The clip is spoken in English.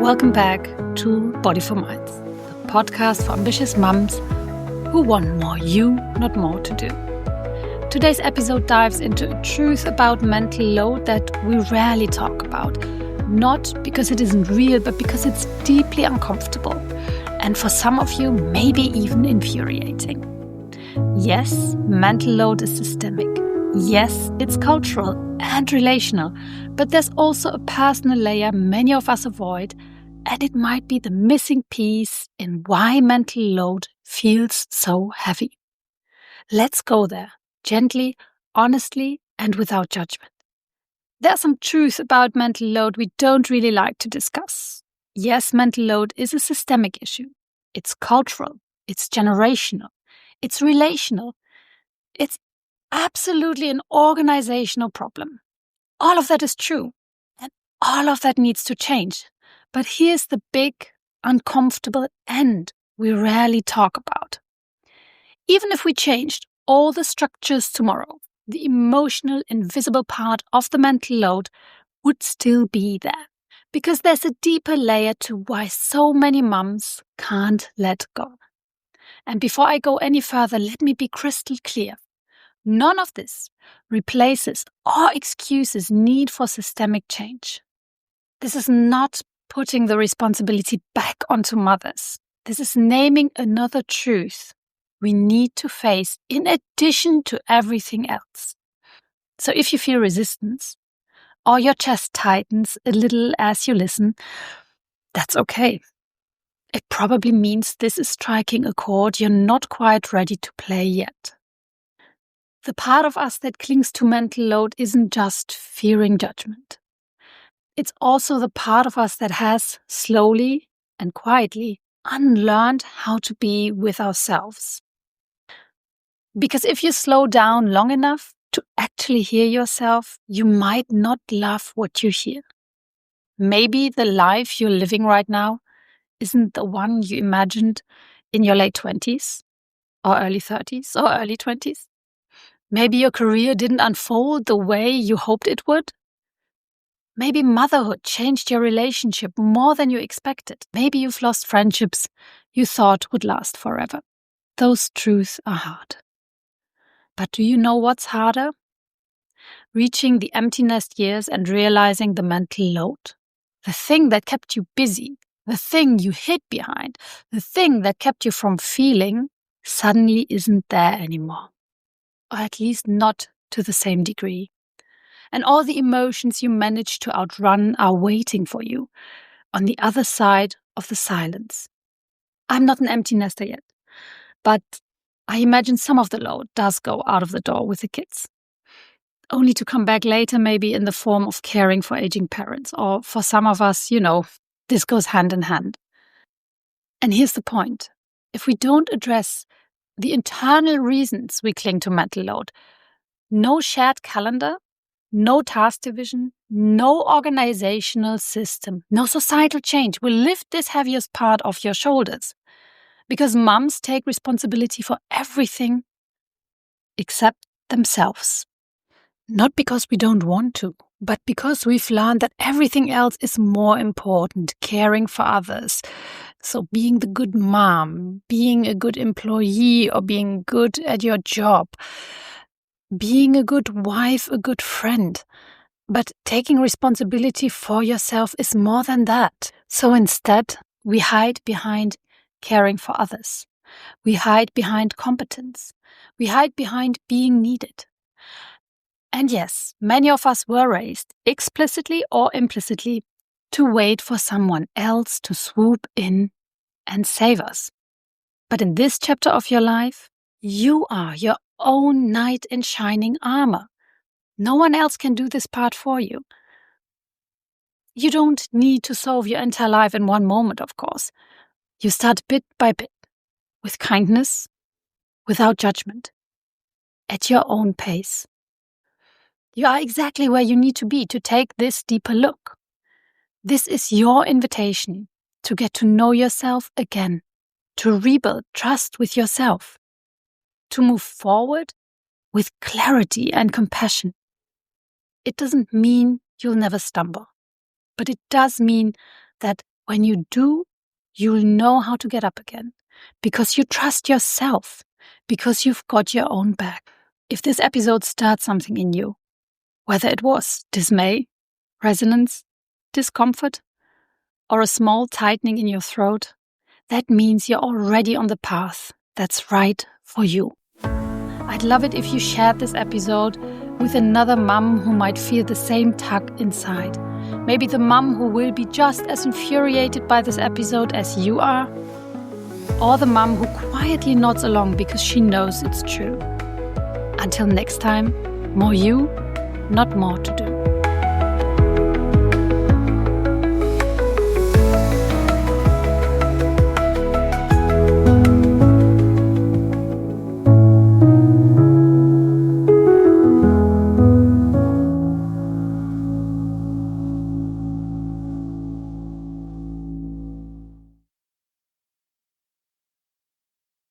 Welcome back to Body for Minds, the podcast for ambitious mums who want more you, not more to do. Today's episode dives into a truth about mental load that we rarely talk about, not because it isn't real, but because it's deeply uncomfortable, and for some of you, maybe even infuriating. Yes, mental load is systemic. Yes, it's cultural and relational, but there's also a personal layer many of us avoid, and it might be the missing piece in why mental load feels so heavy. Let's go there, gently, honestly, and without judgment. There are some truths about mental load we don't really like to discuss. Yes, mental load is a systemic issue. It's cultural, it's generational, it's relational, it's absolutely an organizational problem. All of that is true, and all of that needs to change. But here's the big, uncomfortable end we rarely talk about. Even if we changed all the structures tomorrow, the emotional, invisible part of the mental load would still be there. Because there's a deeper layer to why so many mums can't let go. And before I go any further, let me be crystal clear. None of this replaces or excuses need for systemic change. This is not putting the responsibility back onto mothers. This is naming another truth we need to face in addition to everything else. So if you feel resistance or your chest tightens a little as you listen, that's okay. It probably means this is striking a chord you're not quite ready to play yet. The part of us that clings to mental load isn't just fearing judgment. It's also the part of us that has slowly and quietly unlearned how to be with ourselves. Because if you slow down long enough to actually hear yourself, you might not love what you hear. Maybe the life you're living right now isn't the one you imagined in your late 20s or early 30s or early 20s. Maybe your career didn't unfold the way you hoped it would. Maybe motherhood changed your relationship more than you expected. Maybe you've lost friendships you thought would last forever. Those truths are hard. But do you know what's harder? Reaching the empty nest years and realizing the mental load. The thing that kept you busy, the thing you hid behind, the thing that kept you from feeling suddenly isn't there anymore. Or at least not to the same degree. And all the emotions you managed to outrun are waiting for you on the other side of the silence. I'm not an empty nester yet, but I imagine some of the load does go out of the door with the kids, only to come back later, maybe in the form of caring for aging parents, or for some of us, this goes hand in hand. And here's the point. If we don't address the internal reasons we cling to mental load, no shared calendar, no task division, no organizational system, no societal change will lift this heaviest part off your shoulders. Because mums take responsibility for everything except themselves. Not because we don't want to, but because we've learned that everything else is more important, caring for others. So being the good mom, being a good employee, or being good at your job, being a good wife, a good friend. But taking responsibility for yourself is more than that. So instead, we hide behind caring for others. We hide behind competence. We hide behind being needed. And yes, many of us were raised, explicitly or implicitly, to wait for someone else to swoop in and save us. But in this chapter of your life, you are your own knight in shining armor. No one else can do this part for you. You don't need to solve your entire life in one moment, of course. You start bit by bit, with kindness, without judgment, at your own pace. You are exactly where you need to be to take this deeper look. This is your invitation to get to know yourself again, to rebuild trust with yourself, to move forward with clarity and compassion. It doesn't mean you'll never stumble, but it does mean that When you do, you'll know how to get up again because you trust yourself, because you've got your own back. If this episode starts something in you, whether it was dismay, resonance, discomfort, or a small tightening in your throat, that means you're already on the path that's right for you. I'd love it if you shared this episode with another mum who might feel the same tug inside. Maybe the mum who will be just as infuriated by this episode as you are, or the mum who quietly nods along because she knows it's true. Until next time, more you, not more to do.